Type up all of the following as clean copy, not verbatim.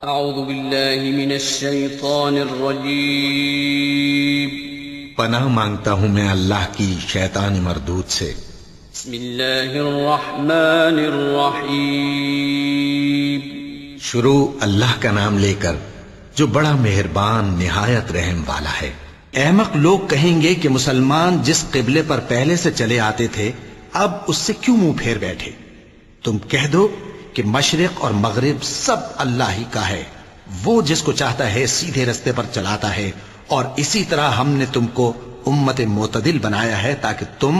اعوذ باللہ من الشیطان الرجیم پناہ مانگتا ہوں میں اللہ کی شیطان مردود سے۔ بسم اللہ الرحمن الرحیم شروع اللہ کا نام لے کر جو بڑا مہربان نہایت رحم والا ہے۔ احمق لوگ کہیں گے کہ مسلمان جس قبلے پر پہلے سے چلے آتے تھے اب اس سے کیوں منہ پھیر بیٹھے؟ تم کہہ دو کہ مشرق اور مغرب سب اللہ ہی کا ہے، وہ جس کو چاہتا ہے سیدھے رستے پر چلاتا ہے، اور اسی طرح ہم نے تم کو امت معتدل بنایا ہے تاکہ تم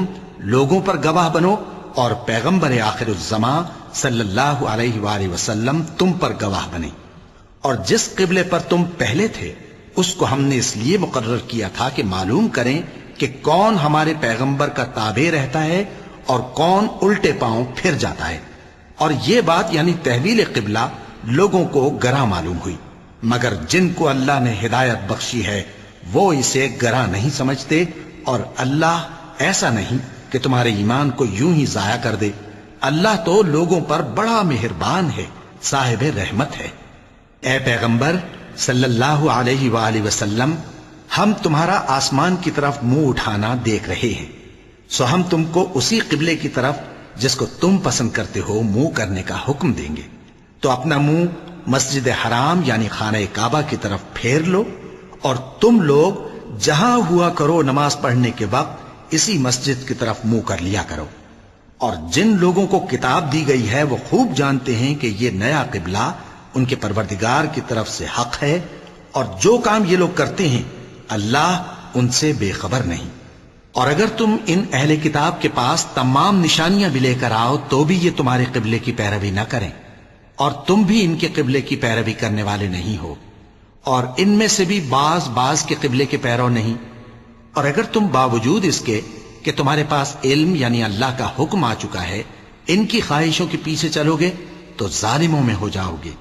لوگوں پر گواہ بنو اور پیغمبر آخر الزمان صلی اللہ علیہ وآلہ وسلم تم پر گواہ بنے۔ اور جس قبلے پر تم پہلے تھے اس کو ہم نے اس لیے مقرر کیا تھا کہ معلوم کریں کہ کون ہمارے پیغمبر کا تابع رہتا ہے اور کون الٹے پاؤں پھر جاتا ہے۔ اور یہ بات یعنی تحویل قبلہ لوگوں کو گراں معلوم ہوئی، مگر جن کو اللہ نے ہدایت بخشی ہے وہ اسے گراں نہیں سمجھتے، اور اللہ ایسا نہیں کہ تمہارے ایمان کو یوں ہی ضائع کر دے۔ اللہ تو لوگوں پر بڑا مہربان ہے، صاحب رحمت ہے۔ اے پیغمبر صلی اللہ علیہ وآلہ وسلم، ہم تمہارا آسمان کی طرف منہ اٹھانا دیکھ رہے ہیں، سو ہم تم کو اسی قبلے کی طرف جس کو تم پسند کرتے ہو منہ کرنے کا حکم دیں گے۔ تو اپنا منہ مسجد حرام یعنی خانہ کعبہ کی طرف پھیر لو، اور تم لوگ جہاں ہوا کرو نماز پڑھنے کے وقت اسی مسجد کی طرف منہ کر لیا کرو۔ اور جن لوگوں کو کتاب دی گئی ہے وہ خوب جانتے ہیں کہ یہ نیا قبلہ ان کے پروردگار کی طرف سے حق ہے، اور جو کام یہ لوگ کرتے ہیں اللہ ان سے بے خبر نہیں۔ اور اگر تم ان اہل کتاب کے پاس تمام نشانیاں بھی لے کر آؤ تو بھی یہ تمہارے قبلے کی پیروی نہ کریں، اور تم بھی ان کے قبلے کی پیروی کرنے والے نہیں ہو، اور ان میں سے بھی بعض کے قبلے کے پیرو نہیں۔ اور اگر تم باوجود اس کے کہ تمہارے پاس علم یعنی اللہ کا حکم آ چکا ہے ان کی خواہشوں کے پیچھے چلو گے تو ظالموں میں ہو جاؤ گے۔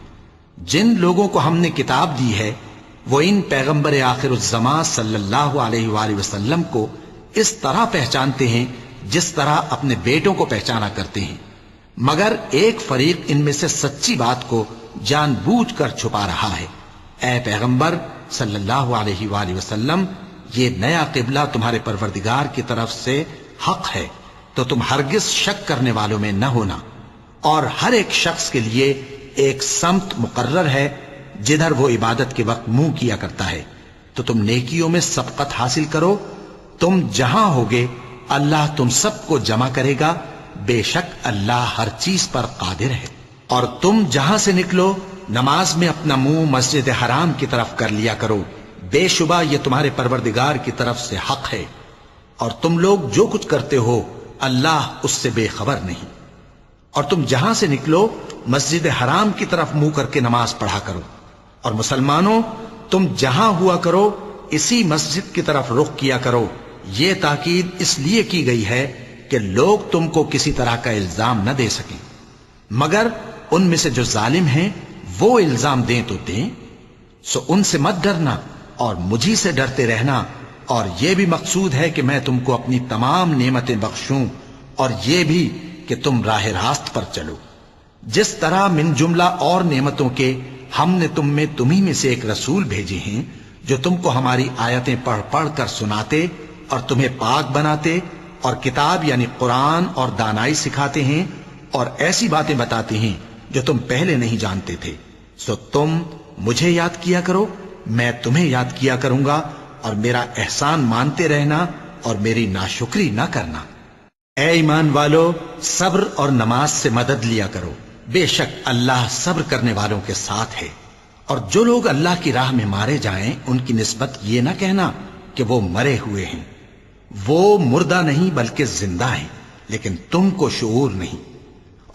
جن لوگوں کو ہم نے کتاب دی ہے وہ ان پیغمبر آخر الزمان صلی اللہ علیہ وآلہ وسلم کو اس طرح پہچانتے ہیں جس طرح اپنے بیٹوں کو پہچانا کرتے ہیں، مگر ایک فریق ان میں سے سچی بات کو جان بوجھ کر چھپا رہا ہے۔ اے پیغمبر صلی اللہ علیہ وآلہ وسلم، یہ نیا قبلہ تمہارے پروردگار کی طرف سے حق ہے، تو تم ہرگز شک کرنے والوں میں نہ ہونا، اور ہر ایک شخص کے لیے ایک سمت مقرر ہے جدھر وہ عبادت کے وقت منہ کیا کرتا ہے، تو تم نیکیوں میں سبقت حاصل کرو۔ تم جہاں ہوگے اللہ تم سب کو جمع کرے گا، بے شک اللہ ہر چیز پر قادر ہے۔ اور تم جہاں سے نکلو نماز میں اپنا منہ مسجد حرام کی طرف کر لیا کرو، بے شبہ یہ تمہارے پروردگار کی طرف سے حق ہے، اور تم لوگ جو کچھ کرتے ہو اللہ اس سے بے خبر نہیں۔ اور تم جہاں سے نکلو مسجد حرام کی طرف منہ کر کے نماز پڑھا کرو، اور مسلمانوں تم جہاں ہوا کرو اسی مسجد کی طرف رخ کیا کرو۔ یہ تاکید اس لیے کی گئی ہے کہ لوگ تم کو کسی طرح کا الزام نہ دے سکیں، مگر ان میں سے جو ظالم ہیں وہ الزام دیں تو دیں، سو ان سے مت ڈرنا اور مجھی سے ڈرتے رہنا۔ اور یہ بھی مقصود ہے کہ میں تم کو اپنی تمام نعمتیں بخشوں، اور یہ بھی کہ تم راہ راست پر چلو۔ جس طرح من جملہ اور نعمتوں کے ہم نے تمہیں میں سے ایک رسول بھیجے ہیں جو تم کو ہماری آیتیں پڑھ پڑھ کر سناتے اور تمہیں پاک بناتے، اور کتاب یعنی قرآن اور دانائی سکھاتے ہیں، اور ایسی باتیں بتاتے ہیں جو تم پہلے نہیں جانتے تھے۔ سو تم مجھے یاد کیا کرو، میں تمہیں یاد کیا کروں گا، اور میرا احسان مانتے رہنا اور میری ناشکری نہ کرنا۔ اے ایمان والو، صبر اور نماز سے مدد لیا کرو، بے شک اللہ صبر کرنے والوں کے ساتھ ہے۔ اور جو لوگ اللہ کی راہ میں مارے جائیں ان کی نسبت یہ نہ کہنا کہ وہ مرے ہوئے ہیں، وہ مردہ نہیں بلکہ زندہ ہیں، لیکن تم کو شعور نہیں۔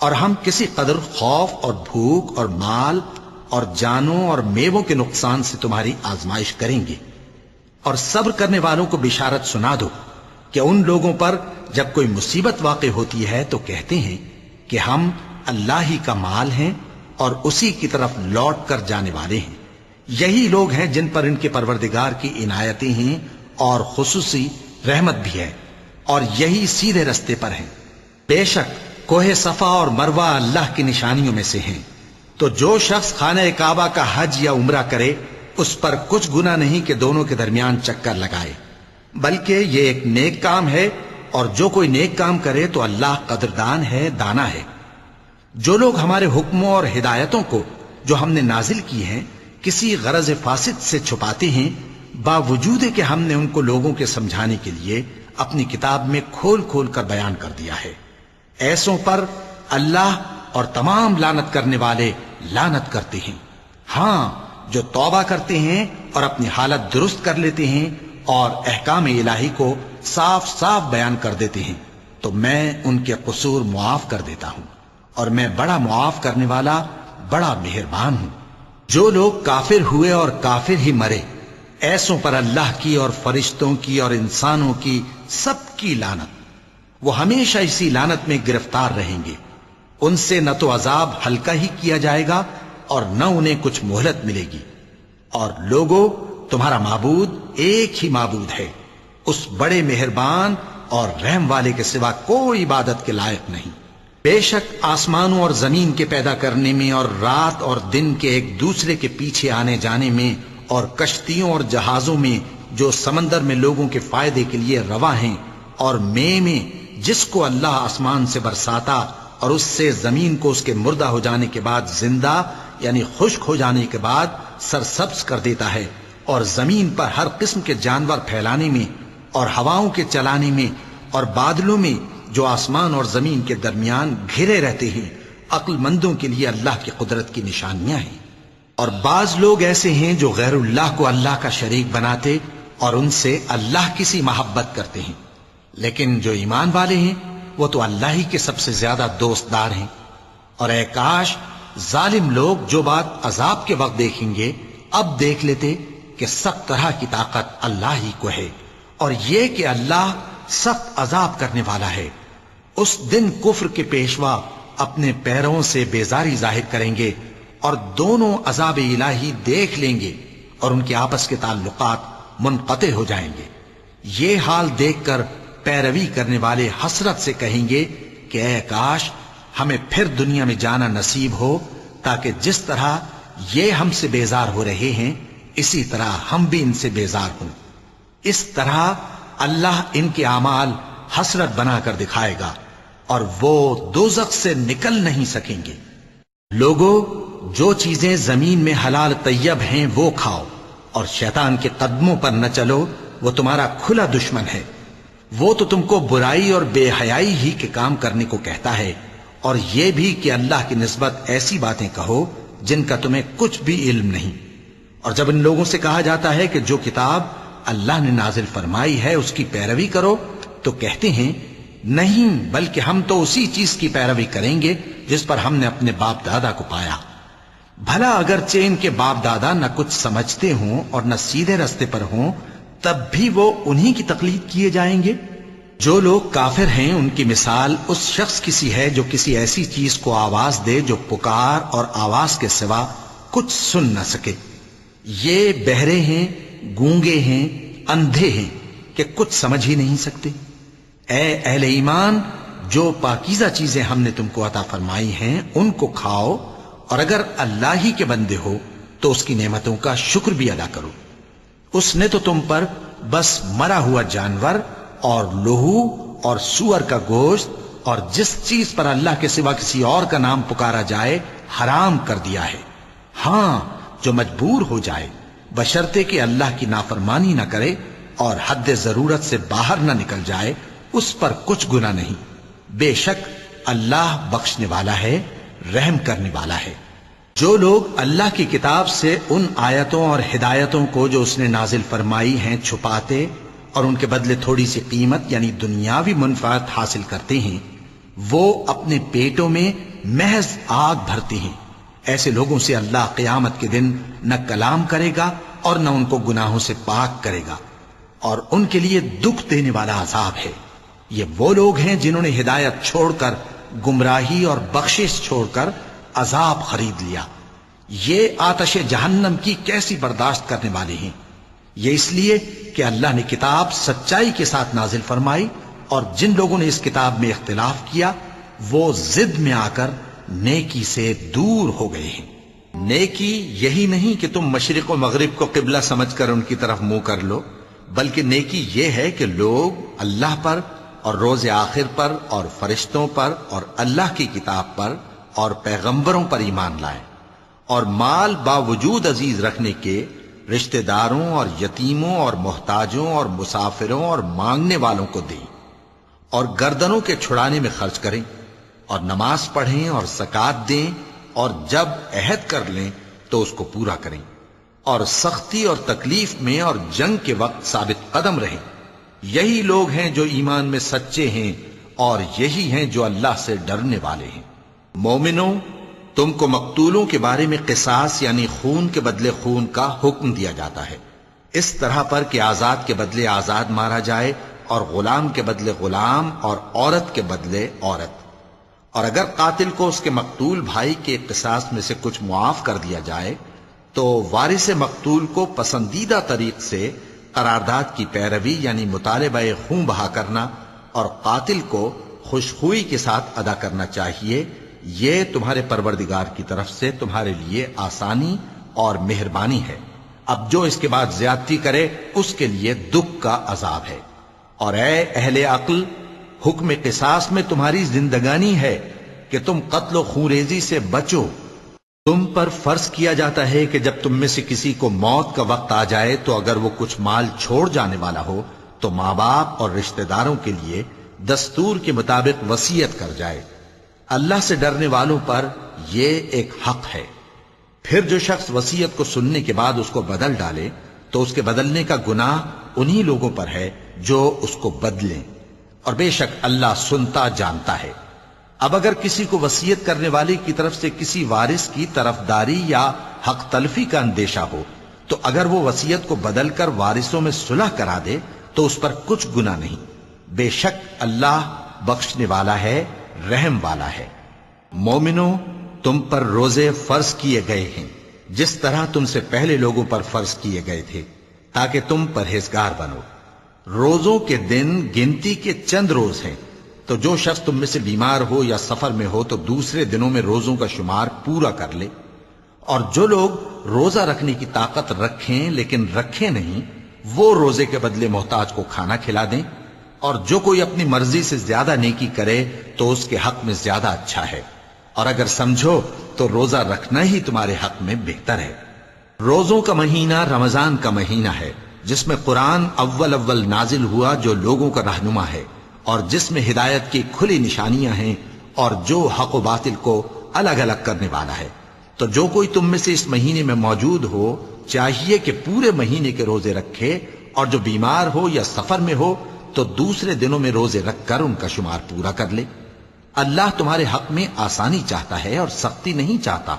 اور ہم کسی قدر خوف اور بھوک اور مال اور جانوں اور میووں کے نقصان سے تمہاری آزمائش کریں گے، اور صبر کرنے والوں کو بشارت سنا دو کہ ان لوگوں پر جب کوئی مصیبت واقع ہوتی ہے تو کہتے ہیں کہ ہم اللہ ہی کا مال ہیں اور اسی کی طرف لوٹ کر جانے والے ہیں۔ یہی لوگ ہیں جن پر ان کے پروردگار کی عنایتیں ہیں اور خصوصی رحمت بھی ہے، اور یہی سیدھے رستے پر ہیں۔ بے شک کوہ صفا اور مروہ اللہ کی نشانیوں میں سے ہیں، تو جو شخص خانہ کعبہ کا حج یا عمرہ کرے اس پر کچھ گناہ نہیں کہ دونوں کے درمیان چکر لگائے، بلکہ یہ ایک نیک کام ہے، اور جو کوئی نیک کام کرے تو اللہ قدردان ہے، دانا ہے۔ جو لوگ ہمارے حکموں اور ہدایتوں کو جو ہم نے نازل کی ہیں کسی غرض فاسد سے چھپاتے ہیں، باوجود کہ ہم نے ان کو لوگوں کے سمجھانے کے لیے اپنی کتاب میں کھول کھول کر بیان کر دیا ہے، ایسوں پر اللہ اور تمام لعنت کرنے والے لعنت کرتے ہیں۔ ہاں، جو توبہ کرتے ہیں اور اپنی حالت درست کر لیتے ہیں اور احکام الہی کو صاف صاف بیان کر دیتے ہیں تو میں ان کے قصور معاف کر دیتا ہوں، اور میں بڑا معاف کرنے والا، بڑا مہربان ہوں۔ جو لوگ کافر ہوئے اور کافر ہی مرے، ایسوں پر اللہ کی اور فرشتوں کی اور انسانوں کی سب کی لعنت، وہ ہمیشہ اسی لعنت میں گرفتار رہیں گے۔ ان سے نہ تو عذاب ہلکا ہی کیا جائے گا اور نہ انہیں کچھ مہلت ملے گی۔ اور لوگوں، تمہارا معبود ایک ہی معبود ہے، اس بڑے مہربان اور رحم والے کے سوا کوئی عبادت کے لائق نہیں۔ بے شک آسمانوں اور زمین کے پیدا کرنے میں اور رات اور دن کے ایک دوسرے کے پیچھے آنے جانے میں اور کشتیوں اور جہازوں میں جو سمندر میں لوگوں کے فائدے کے لیے رواں ہیں، اور میں جس کو اللہ آسمان سے برساتا اور اس سے زمین کو اس کے مردہ ہو جانے کے بعد زندہ یعنی خشک ہو جانے کے بعد سرسبز کر دیتا ہے، اور زمین پر ہر قسم کے جانور پھیلانے میں اور ہواؤں کے چلانے میں اور بادلوں میں جو آسمان اور زمین کے درمیان گھرے رہتے ہیں، عقل مندوں کے لیے اللہ کی قدرت کی نشانیاں ہیں۔ اور بعض لوگ ایسے ہیں جو غیر اللہ کو اللہ کا شریک بناتے اور ان سے اللہ کی سی محبت کرتے ہیں، لیکن جو ایمان والے ہیں وہ تو اللہ ہی کے سب سے زیادہ دوستدار ہیں۔ اور اے کاش ظالم لوگ جو بات عذاب کے وقت دیکھیں گے اب دیکھ لیتے کہ سب طرح کی طاقت اللہ ہی کو ہے، اور یہ کہ اللہ سخت عذاب کرنے والا ہے۔ اس دن کفر کے پیشوا اپنے پیروں سے بیزاری ظاہر کریں گے اور دونوں عذاب الہی دیکھ لیں گے اور ان کے آپس کے تعلقات منقطع ہو جائیں گے۔ یہ حال دیکھ کر پیروی کرنے والے حسرت سے کہیں گے کہ اے کاش ہمیں پھر دنیا میں جانا نصیب ہو، تاکہ جس طرح یہ ہم سے بیزار ہو رہے ہیں اسی طرح ہم بھی ان سے بیزار ہوں۔ اس طرح اللہ ان کے اعمال حسرت بنا کر دکھائے گا اور وہ دوزخ سے نکل نہیں سکیں گے۔ لوگوں، جو چیزیں زمین میں حلال طیب ہیں وہ کھاؤ، اور شیطان کے قدموں پر نہ چلو، وہ تمہارا کھلا دشمن ہے۔ وہ تو تم کو برائی اور بے حیائی ہی کے کام کرنے کو کہتا ہے، اور یہ بھی کہ اللہ کی نسبت ایسی باتیں کہو جن کا تمہیں کچھ بھی علم نہیں۔ اور جب ان لوگوں سے کہا جاتا ہے کہ جو کتاب اللہ نے نازل فرمائی ہے اس کی پیروی کرو، تو کہتے ہیں نہیں، بلکہ ہم تو اسی چیز کی پیروی کریں گے جس پر ہم نے اپنے باپ دادا کو پایا۔ بھلا اگرچہ ان کے باپ دادا نہ کچھ سمجھتے ہوں اور نہ سیدھے رستے پر ہوں، تب بھی وہ انہی کی تقلید کیے جائیں گے۔ جو لوگ کافر ہیں ان کی مثال اس شخص کی سی ہے جو کسی ایسی چیز کو آواز دے جو پکار اور آواز کے سوا کچھ سن نہ سکے۔ یہ بہرے ہیں، گونگے ہیں، اندھے ہیں کہ کچھ سمجھ ہی نہیں سکتے۔ اے اہل ایمان، جو پاکیزہ چیزیں ہم نے تم کو عطا فرمائی ہیں ان کو کھاؤ، اور اگر اللہ ہی کے بندے ہو تو اس کی نعمتوں کا شکر بھی ادا کرو۔ اس نے تو تم پر بس مرا ہوا جانور اور لہو اور سور کا گوشت اور جس چیز پر اللہ کے سوا کسی اور کا نام پکارا جائے حرام کر دیا ہے۔ ہاں، جو مجبور ہو جائے بشرطے کہ اللہ کی نافرمانی نہ کرے اور حد ضرورت سے باہر نہ نکل جائے، اس پر کچھ گناہ نہیں۔ بے شک اللہ بخشنے والا ہے، رحم کرنے والا ہے۔ جو لوگ اللہ کی کتاب سے ان آیتوں اور ہدایتوں کو جو اس نے نازل فرمائی ہیں چھپاتے اور ان کے بدلے تھوڑی سی قیمت یعنی دنیاوی منفعت حاصل کرتے ہیں، وہ اپنے پیٹوں میں محض آگ بھرتے ہیں۔ ایسے لوگوں سے اللہ قیامت کے دن نہ کلام کرے گا اور نہ ان کو گناہوں سے پاک کرے گا، اور ان کے لیے دکھ دینے والا عذاب ہے۔ یہ وہ لوگ ہیں جنہوں نے ہدایت چھوڑ کر گمراہی اور بخشش چھوڑ کر عذاب خرید لیا۔ یہ آتش جہنم کی کیسی برداشت کرنے والے ہیں۔ یہ اس لیے کہ اللہ نے کتاب سچائی کے ساتھ نازل فرمائی، اور جن لوگوں نے اس کتاب میں اختلاف کیا وہ ضد میں آ کر نیکی سے دور ہو گئے ہیں۔ نیکی یہی نہیں کہ تم مشرق و مغرب کو قبلہ سمجھ کر ان کی طرف منہ کر لو، بلکہ نیکی یہ ہے کہ لوگ اللہ پر اور روز آخر پر اور فرشتوں پر اور اللہ کی کتاب پر اور پیغمبروں پر ایمان لائیں، اور مال باوجود عزیز رکھنے کے رشتہ داروں اور یتیموں اور محتاجوں اور مسافروں اور مانگنے والوں کو دیں، اور گردنوں کے چھڑانے میں خرچ کریں، اور نماز پڑھیں اور زکوٰۃ دیں، اور جب عہد کر لیں تو اس کو پورا کریں، اور سختی اور تکلیف میں اور جنگ کے وقت ثابت قدم رہیں۔ یہی لوگ ہیں جو ایمان میں سچے ہیں، اور یہی ہیں جو اللہ سے ڈرنے والے ہیں۔ مومنوں، تم کو مقتولوں کے بارے میں قصاص یعنی خون کے بدلے خون کا حکم دیا جاتا ہے، اس طرح پر کہ آزاد کے بدلے آزاد مارا جائے، اور غلام کے بدلے غلام، اور عورت کے بدلے عورت۔ اور اگر قاتل کو اس کے مقتول بھائی کے قصاص میں سے کچھ معاف کر دیا جائے تو وارث مقتول کو پسندیدہ طریق سے قرارداد کی پیروی یعنی مطالبہ خون بہا کرنا اور قاتل کو خوشخوئی کے ساتھ ادا کرنا چاہیے۔ یہ تمہارے پروردگار کی طرف سے تمہارے لیے آسانی اور مہربانی ہے۔ اب جو اس کے بعد زیادتی کرے اس کے لیے دکھ کا عذاب ہے۔ اور اے اہل عقل، حکم قصاص میں تمہاری زندگانی ہے کہ تم قتل و خونریزی سے بچو۔ تم پر فرض کیا جاتا ہے کہ جب تم میں سے کسی کو موت کا وقت آ جائے تو اگر وہ کچھ مال چھوڑ جانے والا ہو تو ماں باپ اور رشتہ داروں کے لیے دستور کے مطابق وصیت کر جائے۔ اللہ سے ڈرنے والوں پر یہ ایک حق ہے۔ پھر جو شخص وصیت کو سننے کے بعد اس کو بدل ڈالے تو اس کے بدلنے کا گناہ انہی لوگوں پر ہے جو اس کو بدلیں، اور بے شک اللہ سنتا جانتا ہے۔ اب اگر کسی کو وصیت کرنے والے کی طرف سے کسی وارث کی طرفداری یا حق تلفی کا اندیشہ ہو تو اگر وہ وصیت کو بدل کر وارثوں میں صلح کرا دے تو اس پر کچھ گناہ نہیں، بے شک اللہ بخشنے والا ہے، رحم والا ہے۔ مومنوں، تم پر روزے فرض کیے گئے ہیں جس طرح تم سے پہلے لوگوں پر فرض کیے گئے تھے تاکہ تم پرہیزگار بنو۔ روزوں کے دن گنتی کے چند روز ہیں، تو جو شخص تم میں سے بیمار ہو یا سفر میں ہو تو دوسرے دنوں میں روزوں کا شمار پورا کر لے۔ اور جو لوگ روزہ رکھنے کی طاقت رکھیں لیکن رکھیں نہیں، وہ روزے کے بدلے محتاج کو کھانا کھلا دیں۔ اور جو کوئی اپنی مرضی سے زیادہ نیکی کرے تو اس کے حق میں زیادہ اچھا ہے، اور اگر سمجھو تو روزہ رکھنا ہی تمہارے حق میں بہتر ہے۔ روزوں کا مہینہ رمضان کا مہینہ ہے جس میں قرآن اول نازل ہوا، جو لوگوں کا رہنما ہے اور جس میں ہدایت کی کھلی نشانیاں ہیں اور جو حق و باطل کو الگ الگ کرنے والا ہے۔ تو جو کوئی تم میں سے اس مہینے میں موجود ہو چاہیے کہ پورے مہینے کے روزے رکھے، اور جو بیمار ہو یا سفر میں ہو تو دوسرے دنوں میں روزے رکھ کر ان کا شمار پورا کر لے۔ اللہ تمہارے حق میں آسانی چاہتا ہے اور سختی نہیں چاہتا،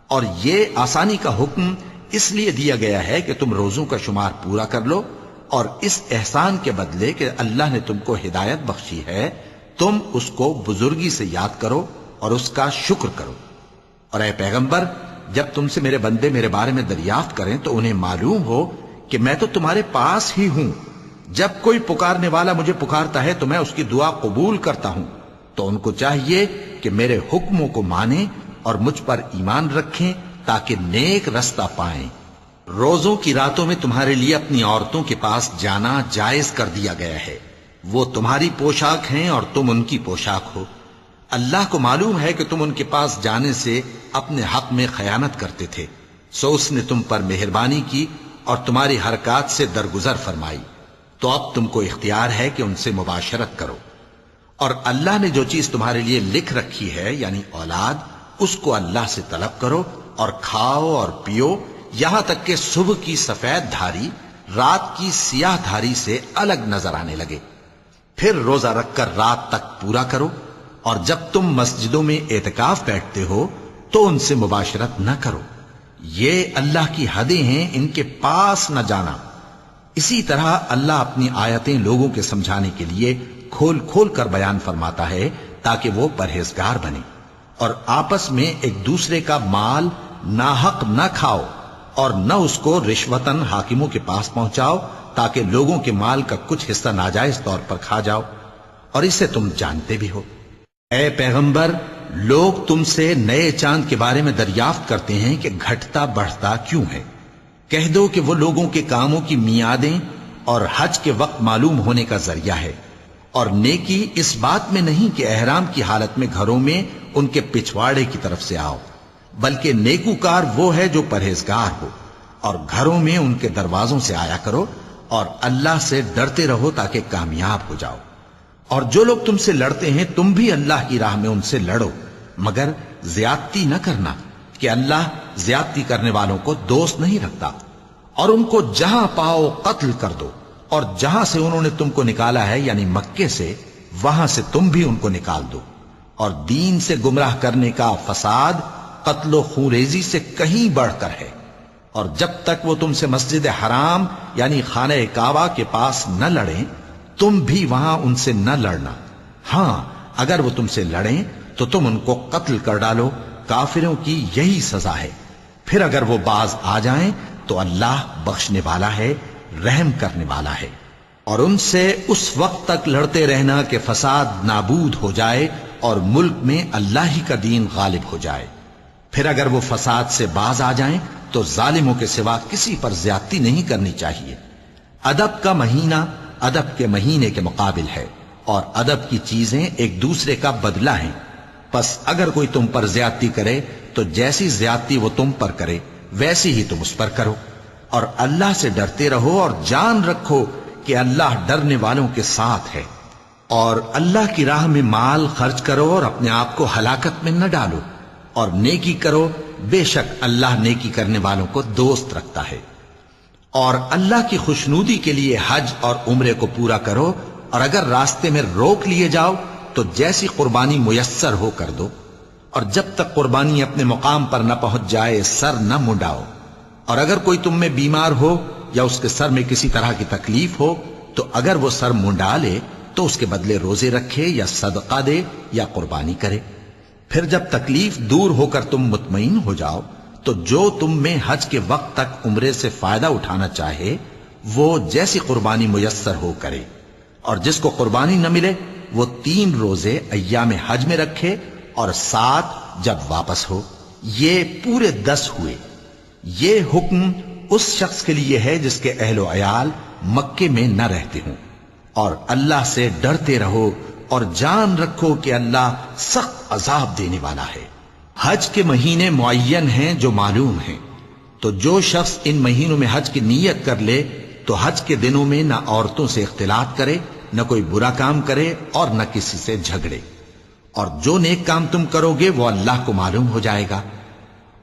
اور یہ آسانی کا حکم اس لیے دیا گیا ہے کہ تم روزوں کا شمار پورا کر لو، اور اس احسان کے بدلے کہ اللہ نے تم کو ہدایت بخشی ہے تم اس کو بزرگی سے یاد کرو اور اس کا شکر کرو۔ اور اے پیغمبر، جب تم سے میرے بندے میرے بارے میں دریافت کریں تو انہیں معلوم ہو کہ میں تو تمہارے پاس ہی ہوں۔ جب کوئی پکارنے والا مجھے پکارتا ہے تو میں اس کی دعا قبول کرتا ہوں، تو ان کو چاہیے کہ میرے حکموں کو مانیں اور مجھ پر ایمان رکھیں تاکہ نیک رستہ پائیں۔ روزوں کی راتوں میں تمہارے لیے اپنی عورتوں کے پاس جانا جائز کر دیا گیا ہے، وہ تمہاری پوشاک ہیں اور تم ان کی پوشاک ہو۔ اللہ کو معلوم ہے کہ تم ان کے پاس جانے سے اپنے حق میں خیانت کرتے تھے، سو اس نے تم پر مہربانی کی اور تمہاری حرکات سے درگزر فرمائی، تو اب تم کو اختیار ہے کہ ان سے مباشرت کرو۔ اور اللہ نے جو چیز تمہارے لیے لکھ رکھی ہے یعنی اولاد، اس کو اللہ سے طلب کرو اور کھاؤ اور پیو، یہاں تک کہ صبح کی سفید دھاری رات کی سیاہ دھاری سے الگ نظر آنے لگے۔ پھر روزہ رکھ کر رات تک پورا کرو، اور جب تم مسجدوں میں اعتکاف بیٹھتے ہو تو ان سے مباشرت نہ کرو، یہ اللہ کی حدیں ہیں، ان کے پاس نہ جانا۔ اسی طرح اللہ اپنی آیتیں لوگوں کے سمجھانے کے لیے کھول کھول کر بیان فرماتا ہے تاکہ وہ پرہیزگار بنے۔ اور آپس میں ایک دوسرے کا مال ناحق نہ کھاؤ، اور نہ اس کو رشوتاً حاکموں کے پاس پہنچاؤ تاکہ لوگوں کے مال کا کچھ حصہ ناجائز طور پر کھا جاؤ، اور اسے تم جانتے بھی ہو۔ اے پیغمبر، لوگ تم سے نئے چاند کے بارے میں دریافت کرتے ہیں کہ گھٹتا بڑھتا کیوں ہے، کہہ دو کہ وہ لوگوں کے کاموں کی میعادیں اور حج کے وقت معلوم ہونے کا ذریعہ ہے، اور نیکی اس بات میں نہیں کہ احرام کی حالت میں گھروں میں ان کے پچھواڑے کی طرف سے آؤ، بلکہ نیکوکار وہ ہے جو پرہیزگار ہو، اور گھروں میں ان کے دروازوں سے آیا کرو اور اللہ سے ڈرتے رہو تاکہ کامیاب ہو جاؤ۔ اور جو لوگ تم سے لڑتے ہیں تم بھی اللہ کی راہ میں ان سے لڑو، مگر زیادتی نہ کرنا، کہ اللہ زیادتی کرنے والوں کو دوست نہیں رکھتا۔ اور ان کو جہاں پاؤ قتل کر دو، اور جہاں سے انہوں نے تم کو نکالا ہے یعنی مکے سے، وہاں سے تم بھی ان کو نکال دو۔ اور دین سے گمراہ کرنے کا فساد قتل و خونریزی سے کہیں بڑھ کر ہے، اور جب تک وہ تم سے مسجد حرام یعنی خانہ کعبہ کے پاس نہ لڑیں تم بھی وہاں ان سے نہ لڑنا۔ ہاں اگر وہ تم سے لڑیں تو تم ان کو قتل کر ڈالو، کافروں کی یہی سزا ہے۔ پھر اگر وہ باز آ جائیں تو اللہ بخشنے والا ہے، رحم کرنے والا ہے۔ اور ان سے اس وقت تک لڑتے رہنا کہ فساد نابود ہو جائے اور ملک میں اللہ ہی کا دین غالب ہو جائے۔ پھر اگر وہ فساد سے باز آ جائیں تو ظالموں کے سوا کسی پر زیادتی نہیں کرنی چاہیے۔ ادب کا مہینہ ادب کے مہینے کے مقابل ہے، اور ادب کی چیزیں ایک دوسرے کا بدلہ ہیں۔ پس اگر کوئی تم پر زیادتی کرے تو جیسی زیادتی وہ تم پر کرے ویسی ہی تم اس پر کرو، اور اللہ سے ڈرتے رہو اور جان رکھو کہ اللہ ڈرنے والوں کے ساتھ ہے۔ اور اللہ کی راہ میں مال خرچ کرو اور اپنے آپ کو ہلاکت میں نہ ڈالو، اور نیکی کرو، بے شک اللہ نیکی کرنے والوں کو دوست رکھتا ہے۔ اور اللہ کی خوشنودی کے لیے حج اور عمرے کو پورا کرو، اور اگر راستے میں روک لیے جاؤ تو جیسی قربانی میسر ہو کر دو، اور جب تک قربانی اپنے مقام پر نہ پہنچ جائے سر نہ منڈاؤ۔ اور اگر کوئی تم میں بیمار ہو یا اس کے سر میں کسی طرح کی تکلیف ہو تو اگر وہ سر منڈا لے تو اس کے بدلے روزے رکھے یا صدقہ دے یا قربانی کرے۔ پھر جب تکلیف دور ہو کر تم مطمئن ہو جاؤ تو جو تم میں حج کے وقت تک عمرے سے فائدہ اٹھانا چاہے وہ جیسی قربانی میسر ہو کرے، اور جس کو قربانی نہ ملے وہ 3 روزے ایام حج میں رکھے اور 7 جب واپس ہو، یہ پورے 10 ہوئے۔ یہ حکم اس شخص کے لیے ہے جس کے اہل و عیال مکے میں نہ رہتے ہوں۔ اور اللہ سے ڈرتے رہو اور جان رکھو کہ اللہ سخت عذاب دینے والا ہے۔ حج کے مہینے معین ہیں جو معلوم ہیں، تو جو شخص ان مہینوں میں حج کی نیت کر لے تو حج کے دنوں میں نہ عورتوں سے اختلاط کرے، نہ کوئی برا کام کرے اور نہ کسی سے جھگڑے۔ اور جو نیک کام تم کرو گے وہ اللہ کو معلوم ہو جائے گا۔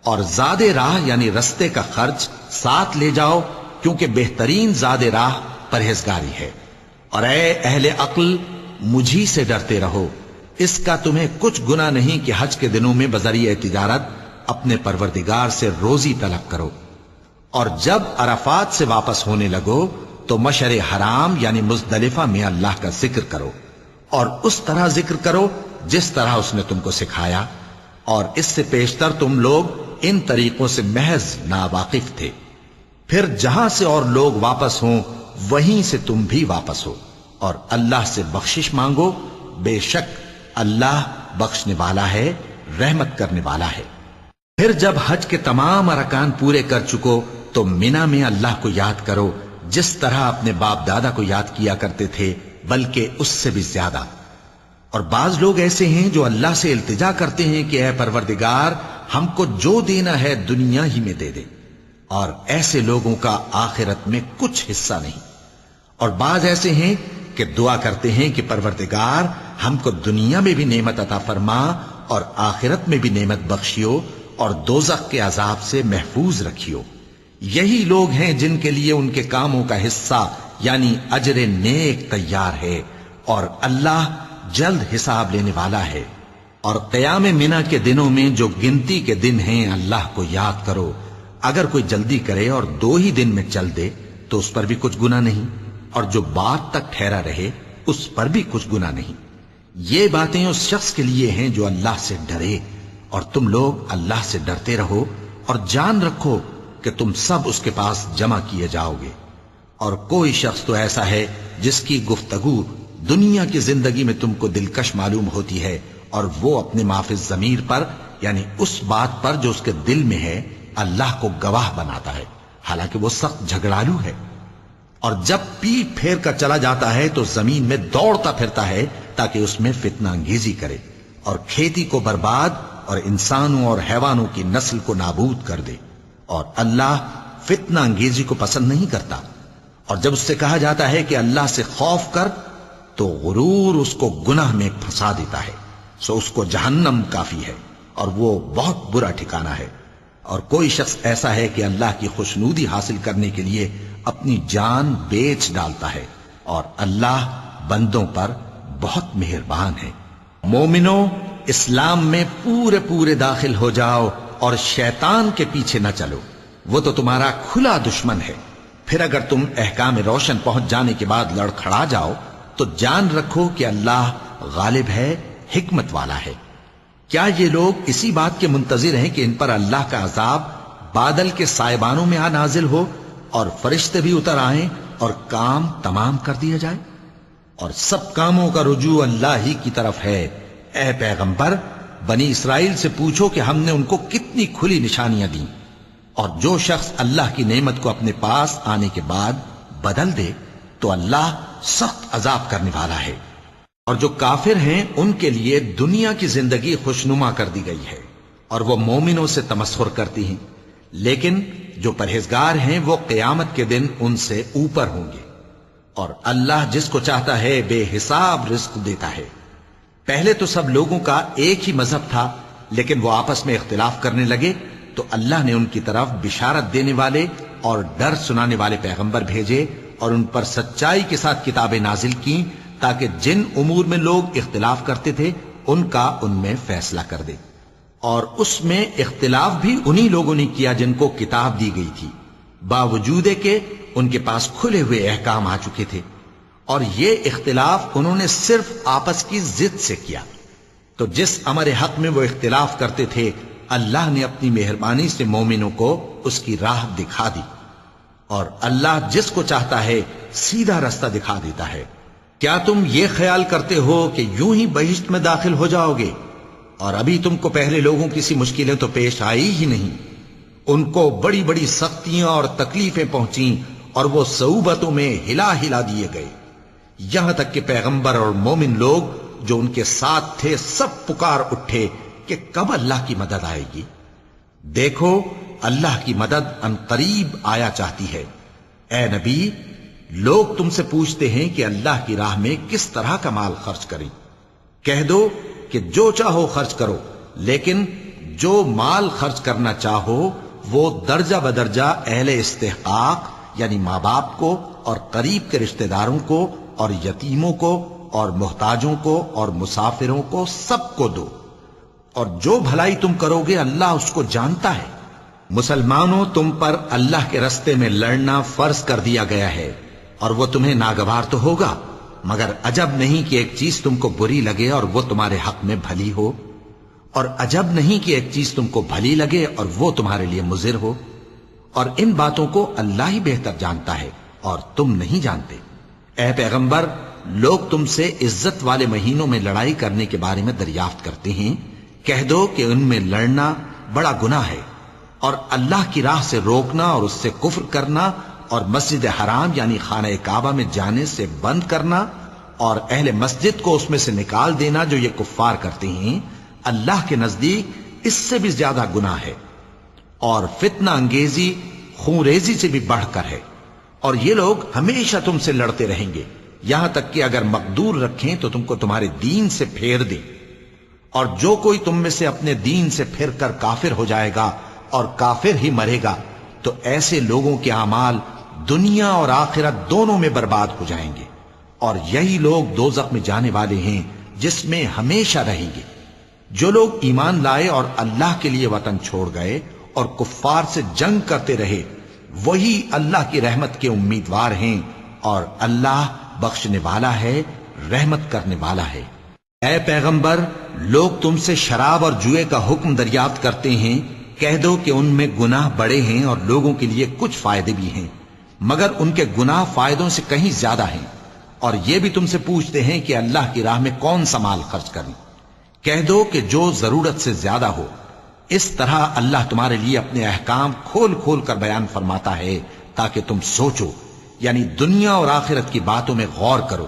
اور زاد راہ یعنی رستے کا خرچ ساتھ لے جاؤ، کیونکہ بہترین زاد راہ پرہیزگاری ہے۔ اور اے اہل عقل مجھی سے ڈرتے رہو، اس کا تمہیں کچھ گناہ نہیں کہ حج کے دنوں میں بذریعہ تجارت اپنے پروردگار سے روزی طلب کرو۔ اور جب عرفات سے واپس ہونے لگو تو مشعر حرام یعنی مزدلفہ میں اللہ کا ذکر کرو، اور اس طرح ذکر کرو جس طرح اس نے تم کو سکھایا، اور اس سے پیشتر تم لوگ ان طریقوں سے محض ناواقف تھے۔ پھر جہاں سے اور لوگ واپس ہوں وہیں سے تم بھی واپس ہو، اور اللہ سے بخشش مانگو، بے شک اللہ بخشنے والا ہے، رحمت کرنے والا ہے۔ پھر جب حج کے تمام ارکان پورے کر چکو تو مینا میں اللہ کو یاد کرو جس طرح اپنے باپ دادا کو یاد کیا کرتے تھے، بلکہ اس سے بھی زیادہ۔ اور بعض لوگ ایسے ہیں جو اللہ سے التجا کرتے ہیں کہ اے پروردگار ہم کو جو دینا ہے دنیا ہی میں دے دے، اور ایسے لوگوں کا آخرت میں کچھ حصہ نہیں۔ اور بعض ایسے ہیں کہ دعا کرتے ہیں کہ پروردگار ہم کو دنیا میں بھی نعمت عطا فرما اور آخرت میں بھی نعمت بخشیو اور دوزخ کے عذاب سے محفوظ رکھیو۔ یہی لوگ ہیں جن کے لیے ان کے کاموں کا حصہ یعنی اجر نیک تیار ہے، اور اللہ جلد حساب لینے والا ہے۔ اور قیام منی کے دنوں میں جو گنتی کے دن ہیں اللہ کو یاد کرو۔ اگر کوئی جلدی کرے اور 2 ہی دن میں چل دے تو اس پر بھی کچھ گناہ نہیں، اور جو بات تک ٹھہرا رہے اس پر بھی کچھ گناہ نہیں۔ یہ باتیں اس شخص کے لیے ہیں جو اللہ سے ڈرے، اور تم لوگ اللہ سے ڈرتے رہو اور جان رکھو کہ تم سب اس کے پاس جمع کیے جاؤ گے۔ اور کوئی شخص تو ایسا ہے جس کی گفتگو دنیا کی زندگی میں تم کو دلکش معلوم ہوتی ہے اور وہ اپنے معافی ضمیر پر یعنی اس بات پر جو اس کے دل میں ہے اللہ کو گواہ بناتا ہے، حالانکہ وہ سخت جھگڑالو ہے۔ اور جب پیٹ پھیر کر چلا جاتا ہے تو زمین میں دوڑتا پھرتا ہے تاکہ اس میں فتنہ انگیزی کرے اور کھیتی کو برباد اور انسانوں اور حیوانوں کی نسل کو نابود کر دے، اور اللہ فتنہ انگیزی کو پسند نہیں کرتا۔ اور جب اس سے کہا جاتا ہے کہ اللہ سے خوف کر تو غرور اس کو گناہ میں پھنسا دیتا ہے، سو اس کو جہنم کافی ہے اور وہ بہت برا ٹھکانہ ہے۔ اور کوئی شخص ایسا ہے کہ اللہ کی خوشنودی حاصل کرنے کے لیے اپنی جان بیچ ڈالتا ہے، اور اللہ بندوں پر بہت مہربان ہے۔ مومنو، اسلام میں پورے داخل ہو جاؤ اور شیطان کے پیچھے نہ چلو، وہ تو تمہارا کھلا دشمن ہے۔ پھر اگر تم احکام روشن پہنچ جانے کے بعد لڑکھڑا جاؤ تو جان رکھو کہ اللہ غالب ہے، حکمت والا ہے۔ کیا یہ لوگ اسی بات کے منتظر ہیں کہ ان پر اللہ کا عذاب بادل کے سائبانوں میں نازل ہو اور فرشتے بھی اتر آئیں اور کام تمام کر دیا جائے؟ اور سب کاموں کا رجوع اللہ ہی کی طرف ہے۔ اے پیغمبر، بنی اسرائیل سے پوچھو کہ ہم نے ان کو کتنی کھلی نشانیاں دیں، اور جو شخص اللہ کی نعمت کو اپنے پاس آنے کے بعد بدل دے تو اللہ سخت عذاب کرنے والا ہے۔ اور جو کافر ہیں ان کے لیے دنیا کی زندگی خوشنما کر دی گئی ہے اور وہ مومنوں سے تمسخر کرتی ہیں، لیکن جو پرہیزگار ہیں وہ قیامت کے دن ان سے اوپر ہوں گے۔ اور اللہ جس کو چاہتا ہے بے حساب رزق دیتا ہے۔ پہلے تو سب لوگوں کا ایک ہی مذہب تھا، لیکن وہ آپس میں اختلاف کرنے لگے تو اللہ نے ان کی طرف بشارت دینے والے اور ڈر سنانے والے پیغمبر بھیجے اور ان پر سچائی کے ساتھ کتابیں نازل کی تاکہ جن امور میں لوگ اختلاف کرتے تھے ان کا ان میں فیصلہ کر دے۔ اور اس میں اختلاف بھی انہی لوگوں نے کیا جن کو کتاب دی گئی تھی، باوجود کہ ان کے پاس کھلے ہوئے احکام آ چکے تھے، اور یہ اختلاف انہوں نے صرف آپس کی ضد سے کیا۔ تو جس امر حق میں وہ اختلاف کرتے تھے اللہ نے اپنی مہربانی سے مومنوں کو اس کی راہ دکھا دی، اور اللہ جس کو چاہتا ہے سیدھا رستہ دکھا دیتا ہے۔ کیا تم یہ خیال کرتے ہو کہ یوں ہی بہشت میں داخل ہو جاؤ گے، اور ابھی تم کو پہلے لوگوں کی سی مشکلیں تو پیش آئی ہی نہیں؟ ان کو بڑی بڑی سختیاں اور تکلیفیں پہنچیں اور وہ صعوبتوں میں ہلا ہلا دیے گئے، یہاں تک کہ پیغمبر اور مومن لوگ جو ان کے ساتھ تھے سب پکار اٹھے کہ کب اللہ کی مدد آئے گی۔ دیکھو اللہ کی مدد ان قریب آیا چاہتی ہے۔ اے نبی، لوگ تم سے پوچھتے ہیں کہ اللہ کی راہ میں کس طرح کا مال خرچ کریں۔ کہہ دو کہ جو چاہو خرچ کرو، لیکن جو مال خرچ کرنا چاہو وہ درجہ بدرجہ اہل استحقاق یعنی ماں باپ کو اور قریب کے رشتہ داروں کو اور یتیموں کو اور محتاجوں کو اور مسافروں کو سب کو دو، اور جو بھلائی تم کرو گے اللہ اس کو جانتا ہے۔ مسلمانوں، تم پر اللہ کے رستے میں لڑنا فرض کر دیا گیا ہے، اور وہ تمہیں ناگوار تو ہوگا، مگر عجب نہیں کہ ایک چیز تم کو بری لگے اور وہ تمہارے حق میں بھلی ہو، اور عجب نہیں کہ ایک چیز تم کو بھلی لگے اور وہ تمہارے لیے مضر ہو، اور ان باتوں کو اللہ ہی بہتر جانتا ہے اور تم نہیں جانتے۔ اے پیغمبر، لوگ تم سے عزت والے مہینوں میں لڑائی کرنے کے بارے میں دریافت کرتے ہیں، کہہ دو کہ ان میں لڑنا بڑا گناہ ہے، اور اللہ کی راہ سے روکنا اور اس سے کفر کرنا اور مسجد حرام یعنی خانہ کعبہ میں جانے سے بند کرنا اور اہل مسجد کو اس میں سے نکال دینا جو یہ کفار کرتے ہیں، اللہ کے نزدیک اس سے بھی زیادہ گناہ ہے، اور فتنہ انگیزی خونریزی سے بھی بڑھ کر ہے۔ اور یہ لوگ ہمیشہ تم سے لڑتے رہیں گے، یہاں تک کہ اگر مقدور رکھیں تو تم کو تمہارے دین سے پھیر دیں، اور جو کوئی تم میں سے اپنے دین سے پھر کر کافر ہو جائے گا اور کافر ہی مرے گا تو ایسے لوگوں کے اعمال دنیا اور آخرت دونوں میں برباد ہو جائیں گے، اور یہی لوگ دوزخ میں جانے والے ہیں جس میں ہمیشہ رہیں گے۔ جو لوگ ایمان لائے اور اللہ کے لیے وطن چھوڑ گئے اور کفار سے جنگ کرتے رہے وہی اللہ کی رحمت کے امیدوار ہیں، اور اللہ بخشنے والا ہے، رحمت کرنے والا ہے۔ اے پیغمبر، لوگ تم سے شراب اور جوئے کا حکم دریافت کرتے ہیں، کہہ دو کہ ان میں گناہ بڑے ہیں اور لوگوں کے لیے کچھ فائدے بھی ہیں، مگر ان کے گناہ فائدوں سے کہیں زیادہ ہیں۔ اور یہ بھی تم سے پوچھتے ہیں کہ اللہ کی راہ میں کون سا مال خرچ کریں۔ کہہ دو کہ جو ضرورت سے زیادہ ہو. اس طرح اللہ تمہارے لیے اپنے احکام کھول کھول کر بیان فرماتا ہے تاکہ تم سوچو، یعنی دنیا اور آخرت کی باتوں میں غور کرو.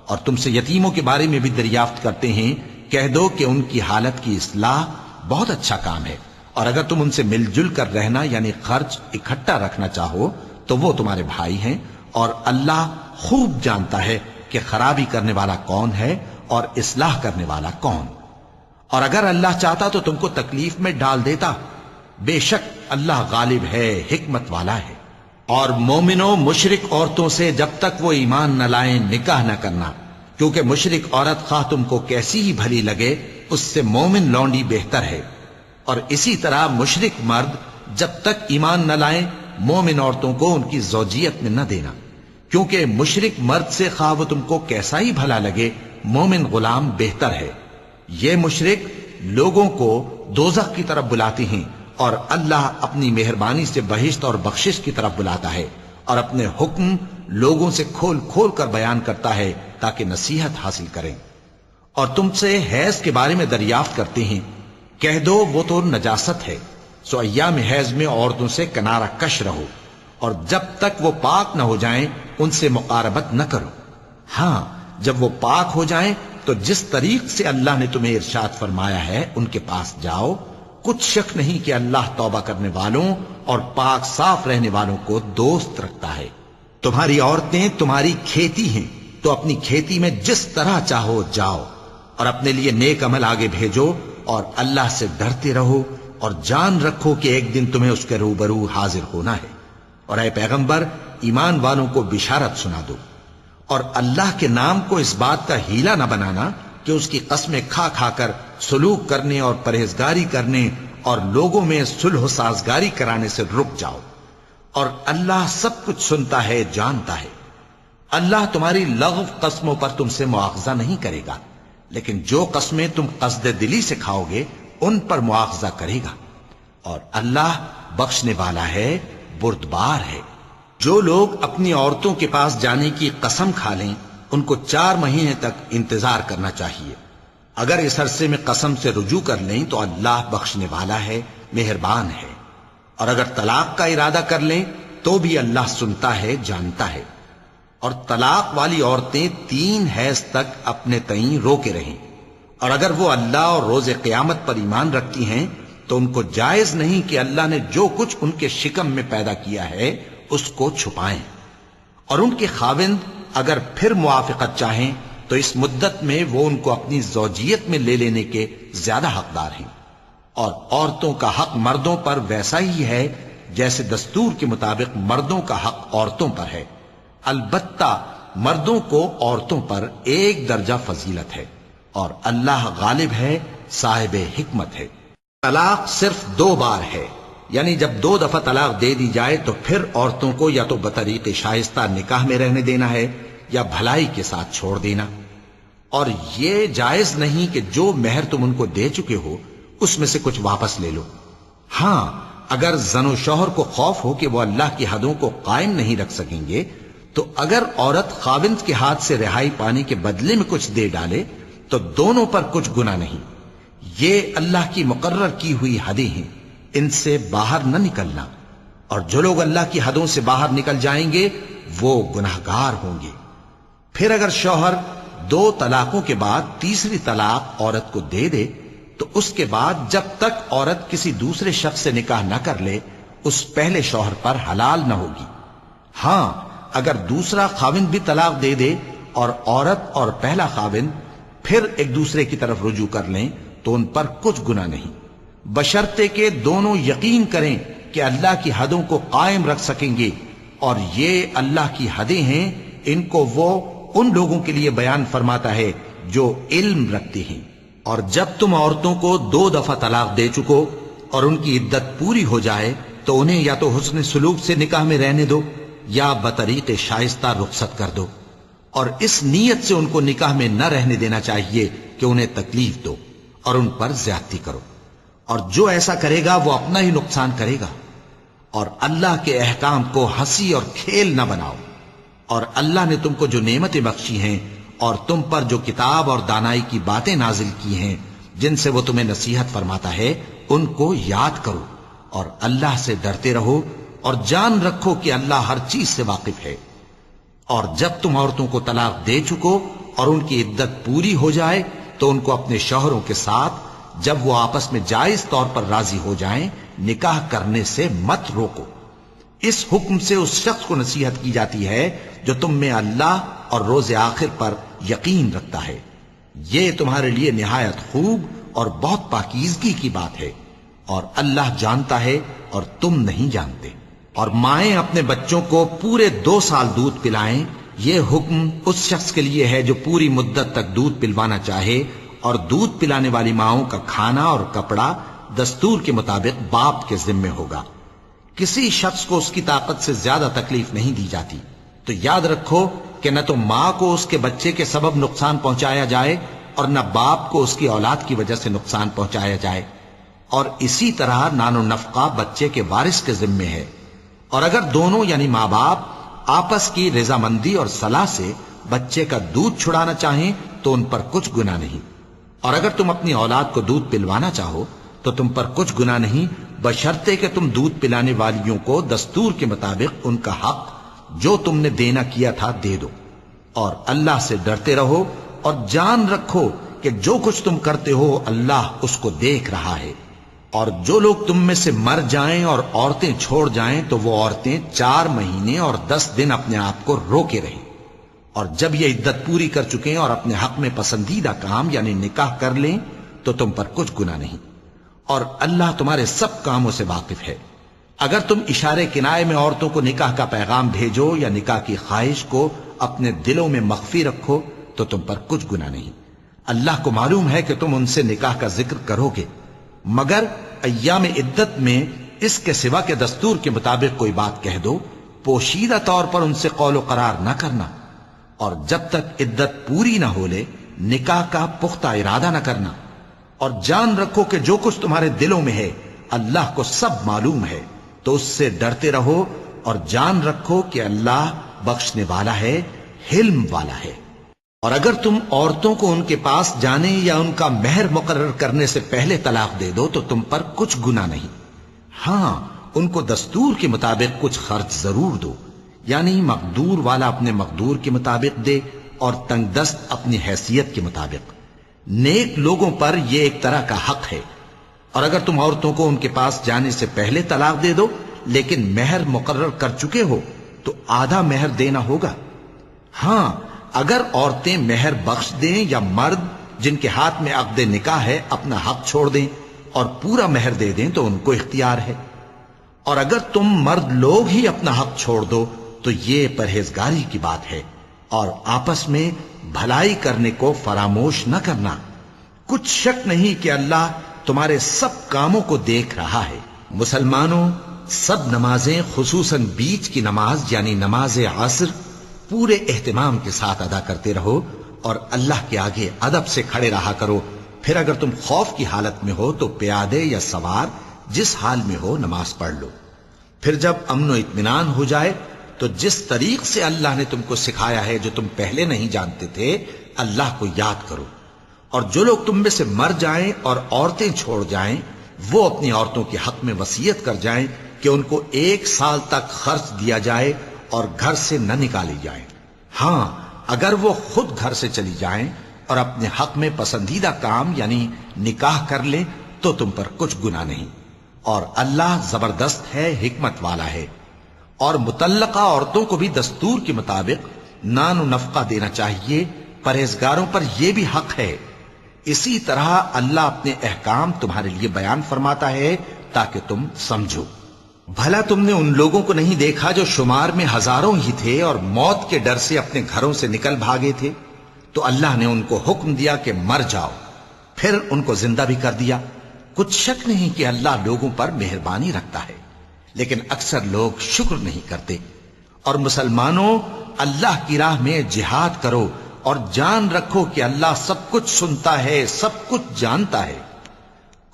اور تم سے یتیموں کے بارے میں بھی دریافت کرتے ہیں، کہہ دو کہ ان کی حالت کی اصلاح بہت اچھا کام ہے، اور اگر تم ان سے مل جل کر رہنا یعنی خرچ اکٹھا رکھنا چاہو تو وہ تمہارے بھائی ہیں، اور اللہ خوب جانتا ہے کہ خرابی کرنے والا کون ہے اور اصلاح کرنے والا کون. اور اگر اللہ چاہتا تو تم کو تکلیف میں ڈال دیتا، بے شک اللہ غالب ہے، حکمت والا ہے. اور مومنوں، مشرک عورتوں سے جب تک وہ ایمان نہ لائیں نکاح نہ کرنا، کیونکہ مشرک عورت خواہ تم کو کیسی ہی بھلی لگے اس سے مومن لونڈی بہتر ہے. اور اسی طرح مشرک مرد جب تک ایمان نہ لائیں مومن عورتوں کو ان کی زوجیت میں نہ دینا، کیونکہ مشرک مرد سے خواہ وہ تم کو کیسا ہی بھلا لگے مومن غلام بہتر ہے. یہ مشرک لوگوں کو دوزخ کی طرف بلاتے ہیں، اور اللہ اپنی مہربانی سے بہشت اور بخشش کی طرف بلاتا ہے، اور اپنے حکم لوگوں سے کھول کھول کر بیان کرتا ہے تاکہ نصیحت حاصل کریں. اور تم سے حیض کے بارے میں دریافت کرتے ہیں، کہہ دو وہ تو نجاست ہے، سو ایام حیض میں عورتوں سے کنارہ کش رہو، اور جب تک وہ پاک نہ ہو جائیں ان سے مقاربت نہ کرو. ہاں، جب وہ پاک ہو جائیں تو جس طریق سے اللہ نے تمہیں ارشاد فرمایا ہے ان کے پاس جاؤ. کچھ شک نہیں کہ اللہ توبہ کرنے والوں اور پاک صاف رہنے والوں کو دوست رکھتا ہے. تمہاری عورتیں تمہاری کھیتی ہیں، تو اپنی کھیتی میں جس طرح چاہو جاؤ، اور اپنے لیے نیک عمل آگے بھیجو، اور اللہ سے ڈرتے رہو، اور جان رکھو کہ ایک دن تمہیں اس کے روبرو حاضر ہونا ہے. اور اے پیغمبر، ایمان والوں کو بشارت سنا دو، اور اللہ کے نام کو اس بات کا ہیلہ نہ بنانا کہ اس کی قسمیں کھا کھا کر سلوک کرنے اور پرہیزگاری کرنے اور لوگوں میں صلح و سازگاری کرانے سے رک جاؤ. اور اللہ سب کچھ سنتا ہے، جانتا ہے. اللہ تمہاری لغو قسموں پر تم سے مواخذہ نہیں کرے گا، لیکن جو قسمیں تم قصد دلی سے کھاؤ گے ان پر مواخذہ کرے گا. اور اللہ بخشنے والا ہے، بردبار ہے. جو لوگ اپنی عورتوں کے پاس جانے کی قسم کھا لیں ان کو 4 مہینے تک انتظار کرنا چاہیے. اگر اس عرصے میں قسم سے رجوع کر لیں تو اللہ بخشنے والا ہے، مہربان ہے. اور اگر طلاق کا ارادہ کر لیں تو بھی اللہ سنتا ہے، جانتا ہے. اور طلاق والی عورتیں 3 حیض تک اپنے تئیں روکے رہیں، اور اگر وہ اللہ اور روز قیامت پر ایمان رکھتی ہیں تو ان کو جائز نہیں کہ اللہ نے جو کچھ ان کے شکم میں پیدا کیا ہے اس کو چھپائیں. اور ان کے خاوند اگر پھر موافقت چاہیں تو اس مدت میں وہ ان کو اپنی زوجیت میں لے لینے کے زیادہ حقدار ہیں. اور عورتوں کا حق مردوں پر ویسا ہی ہے جیسے دستور کے مطابق مردوں کا حق عورتوں پر ہے. البتہ مردوں کو عورتوں پر 1 درجہ فضیلت ہے، اور اللہ غالب ہے، صاحب حکمت ہے. طلاق صرف 2 بار ہے، یعنی جب 2 دفعہ طلاق دے دی جائے تو پھر عورتوں کو یا تو بطریق شائستہ نکاح میں رہنے دینا ہے یا بھلائی کے ساتھ چھوڑ دینا. اور یہ جائز نہیں کہ جو مہر تم ان کو دے چکے ہو اس میں سے کچھ واپس لے لو. ہاں، اگر زن و شوہر کو خوف ہو کہ وہ اللہ کی حدوں کو قائم نہیں رکھ سکیں گے تو اگر عورت خاوند کے ہاتھ سے رہائی پانے کے بدلے میں کچھ دے ڈالے تو دونوں پر کچھ گناہ نہیں. یہ اللہ کی مقرر کی ہوئی حدیں ہیں، ان سے باہر نہ نکلنا. اور جو لوگ اللہ کی حدوں سے باہر نکل جائیں گے وہ گناہگار ہوں گے. پھر اگر شوہر 2 طلاقوں کے بعد تیسری طلاق عورت کو دے دے تو اس کے بعد جب تک عورت کسی دوسرے شخص سے نکاح نہ کر لے اس پہلے شوہر پر حلال نہ ہوگی. ہاں، اگر دوسرا خاوند بھی طلاق دے دے اور عورت اور پہلا خاوند پھر ایک دوسرے کی طرف رجوع کر لیں تو ان پر کچھ گناہ نہیں، بشرطے کہ دونوں یقین کریں کہ اللہ کی حدوں کو قائم رکھ سکیں گے. اور یہ اللہ کی حدیں ہیں، ان کو وہ ان لوگوں کے لیے بیان فرماتا ہے جو علم رکھتے ہیں. اور جب تم عورتوں کو 2 دفعہ طلاق دے چکو اور ان کی عدت پوری ہو جائے تو انہیں یا تو حسن سلوک سے نکاح میں رہنے دو یا بطریق شائستہ رخصت کر دو. اور اس نیت سے ان کو نکاح میں نہ رہنے دینا چاہیے کہ انہیں تکلیف دو اور ان پر زیادتی کرو. اور جو ایسا کرے گا وہ اپنا ہی نقصان کرے گا. اور اللہ کے احکام کو ہنسی اور کھیل نہ بناؤ. اور اللہ نے تم کو جو نعمتیں بخشی ہیں اور تم پر جو کتاب اور دانائی کی باتیں نازل کی ہیں جن سے وہ تمہیں نصیحت فرماتا ہے ان کو یاد کرو، اور اللہ سے ڈرتے رہو، اور جان رکھو کہ اللہ ہر چیز سے واقف ہے۔ اور جب تم عورتوں کو طلاق دے چکو اور ان کی عدت پوری ہو جائے تو ان کو اپنے شوہروں کے ساتھ جب وہ آپس میں جائز طور پر راضی ہو جائیں نکاح کرنے سے مت روکو۔ اس حکم سے اس شخص کو نصیحت کی جاتی ہے جو تم میں اللہ اور روز آخر پر یقین رکھتا ہے۔ یہ تمہارے لیے نہایت خوب اور بہت پاکیزگی کی بات ہے، اور اللہ جانتا ہے اور تم نہیں جانتے۔ اور مائیں اپنے بچوں کو پورے 2 سال دودھ پلائیں، یہ حکم اس شخص کے لیے ہے جو پوری مدت تک دودھ پلوانا چاہے، اور دودھ پلانے والی ماؤں کا کھانا اور کپڑا دستور کے مطابق باپ کے ذمے ہوگا۔ کسی شخص کو اس کی طاقت سے زیادہ تکلیف نہیں دی جاتی، تو یاد رکھو کہ نہ تو ماں کو اس کے بچے کے سبب نقصان پہنچایا جائے اور نہ باپ کو اس کی اولاد کی وجہ سے نقصان پہنچایا جائے، اور اسی طرح نان و نفقہ بچے کے وارث کے ذمے ہے۔ اور اگر دونوں یعنی ماں باپ آپس کی رضامندی اور صلاح سے بچے کا دودھ چھڑانا چاہیں تو ان پر کچھ گناہ نہیں، اور اگر تم اپنی اولاد کو دودھ پلوانا چاہو تو تم پر کچھ گناہ نہیں، بشرطے کہ تم دودھ پلانے والیوں کو دستور کے مطابق ان کا حق جو تم نے دینا کیا تھا دے دو۔ اور اللہ سے ڈرتے رہو اور جان رکھو کہ جو کچھ تم کرتے ہو اللہ اس کو دیکھ رہا ہے۔ اور جو لوگ تم میں سے مر جائیں اور عورتیں چھوڑ جائیں تو وہ عورتیں 4 مہینے اور 10 دن اپنے آپ کو روکے رہیں، اور جب یہ عدت پوری کر چکیں اور اپنے حق میں پسندیدہ کام یعنی نکاح کر لیں تو تم پر کچھ گناہ نہیں، اور اللہ تمہارے سب کاموں سے واقف ہے۔ اگر تم اشارے کنائے میں عورتوں کو نکاح کا پیغام بھیجو یا نکاح کی خواہش کو اپنے دلوں میں مخفی رکھو تو تم پر کچھ گناہ نہیں۔ اللہ کو معلوم ہے کہ تم ان سے نکاح کا ذکر کرو گے، مگر ایام عدت میں اس کے سوا کے دستور کے مطابق کوئی بات کہہ دو، پوشیدہ طور پر ان سے قول و قرار نہ کرنا، اور جب تک عدت پوری نہ ہو لے نکاح کا پختہ ارادہ نہ کرنا۔ اور جان رکھو کہ جو کچھ تمہارے دلوں میں ہے اللہ کو سب معلوم ہے، تو اس سے ڈرتے رہو اور جان رکھو کہ اللہ بخشنے والا ہے، حلم والا ہے۔ اور اگر تم عورتوں کو ان کے پاس جانے یا ان کا مہر مقرر کرنے سے پہلے طلاق دے دو تو تم پر کچھ گناہ نہیں، ہاں ان کو دستور کے مطابق کچھ خرچ ضرور دو، یعنی مقدور والا اپنے مقدور کے مطابق دے اور تنگ دست اپنی حیثیت کے مطابق۔ نیک لوگوں پر یہ ایک طرح کا حق ہے۔ اور اگر تم عورتوں کو ان کے پاس جانے سے پہلے طلاق دے دو لیکن مہر مقرر کر چکے ہو تو آدھا مہر دینا ہوگا۔ ہاں اگر عورتیں مہر بخش دیں یا مرد جن کے ہاتھ میں عقد نکاح ہے اپنا حق چھوڑ دیں اور پورا مہر دے دیں تو ان کو اختیار ہے۔ اور اگر تم مرد لوگ ہی اپنا حق چھوڑ دو تو یہ پرہیزگاری کی بات ہے، اور آپس میں بھلائی کرنے کو فراموش نہ کرنا۔ کچھ شک نہیں کہ اللہ تمہارے سب کاموں کو دیکھ رہا ہے۔ مسلمانوں، سب نمازیں خصوصاً بیچ کی نماز یعنی نماز عصر پورے اہتمام کے ساتھ ادا کرتے رہو اور اللہ کے آگے ادب سے کھڑے رہا کرو۔ پھر اگر تم خوف کی حالت میں ہو تو پیادے یا سوار جس حال میں ہو نماز پڑھ لو۔ پھر جب امن و اطمینان ہو جائے تو جس طریق سے اللہ نے تم کو سکھایا ہے جو تم پہلے نہیں جانتے تھے اللہ کو یاد کرو۔ اور جو لوگ تم میں سے مر جائیں اور عورتیں چھوڑ جائیں وہ اپنی عورتوں کے حق میں وصیت کر جائیں کہ ان کو 1 سال تک خرچ دیا جائے اور گھر سے نہ نکالی جائیں۔ ہاں اگر وہ خود گھر سے چلی جائیں اور اپنے حق میں پسندیدہ کام یعنی نکاح کر لیں تو تم پر کچھ گناہ نہیں، اور اللہ زبردست ہے، حکمت والا ہے۔ اور مطلقہ عورتوں کو بھی دستور کے مطابق نان و نفقہ دینا چاہیے، پرہیزگاروں پر یہ بھی حق ہے۔ اسی طرح اللہ اپنے احکام تمہارے لیے بیان فرماتا ہے تاکہ تم سمجھو۔ بھلا تم نے ان لوگوں کو نہیں دیکھا جو شمار میں ہزاروں ہی تھے اور موت کے ڈر سے اپنے گھروں سے نکل بھاگے تھے؟ تو اللہ نے ان کو حکم دیا کہ مر جاؤ، پھر ان کو زندہ بھی کر دیا۔ کچھ شک نہیں کہ اللہ لوگوں پر مہربانی رکھتا ہے، لیکن اکثر لوگ شکر نہیں کرتے۔ اور مسلمانوں، اللہ کی راہ میں جہاد کرو اور جان رکھو کہ اللہ سب کچھ سنتا ہے، سب کچھ جانتا ہے۔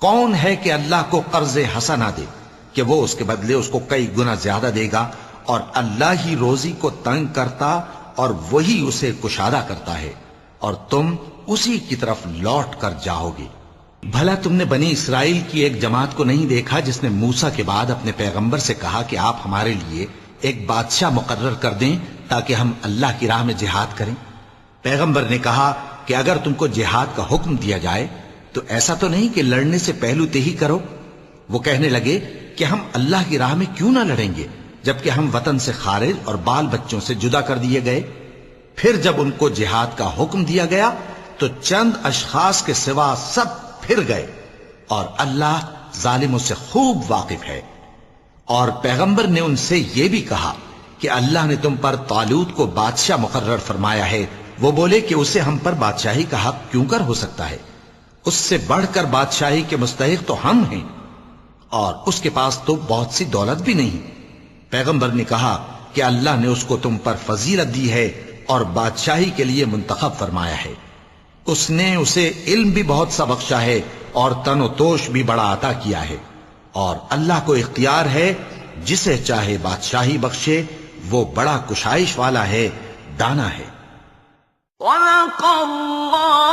کون ہے کہ اللہ کو قرض حسنہ دے کہ وہ اس کے بدلے اس کو کئی گنا زیادہ دے گا؟ اور اللہ ہی روزی کو تنگ کرتا اور وہی اسے کشادہ کرتا ہے، اور تم اسی کی طرف لوٹ کر جاؤ گے۔ بھلا تم نے بنی اسرائیل کی ایک جماعت کو نہیں دیکھا جس نے موسیٰ کے بعد اپنے پیغمبر سے کہا کہ آپ ہمارے لیے ایک بادشاہ مقرر کر دیں تاکہ ہم اللہ کی راہ میں جہاد کریں؟ پیغمبر نے کہا کہ اگر تم کو جہاد کا حکم دیا جائے تو ایسا تو نہیں کہ لڑنے سے پہلو تہی کرو۔ وہ کہنے لگے کہ ہم اللہ کی راہ میں کیوں نہ لڑیں گے جبکہ ہم وطن سے خارج اور بال بچوں سے جدا کر دیے گئے۔ پھر جب ان کو جہاد کا حکم دیا گیا تو چند اشخاص کے سوا سب پھر گئے، اور اللہ ظالموں سے خوب واقف ہے۔ اور پیغمبر نے ان سے یہ بھی کہا کہ اللہ نے تم پر طالوت کو بادشاہ مقرر فرمایا ہے۔ وہ بولے کہ اسے ہم پر بادشاہی کا حق کیوں کر ہو سکتا ہے؟ اس سے بڑھ کر بادشاہی کے مستحق تو ہم ہیں، اور اس کے پاس تو بہت سی دولت بھی نہیں۔ پیغمبر نے کہا کہ اللہ نے اس کو تم پر فضیلت دی ہے اور بادشاہی کے لیے منتخب فرمایا ہے۔ اس نے اسے علم بھی بہت سا بخشا ہے اور تن و توش بھی بڑا عطا کیا ہے، اور اللہ کو اختیار ہے جسے چاہے بادشاہی بخشے، وہ بڑا کشائش والا ہے، دانا ہے۔ صدق اللہ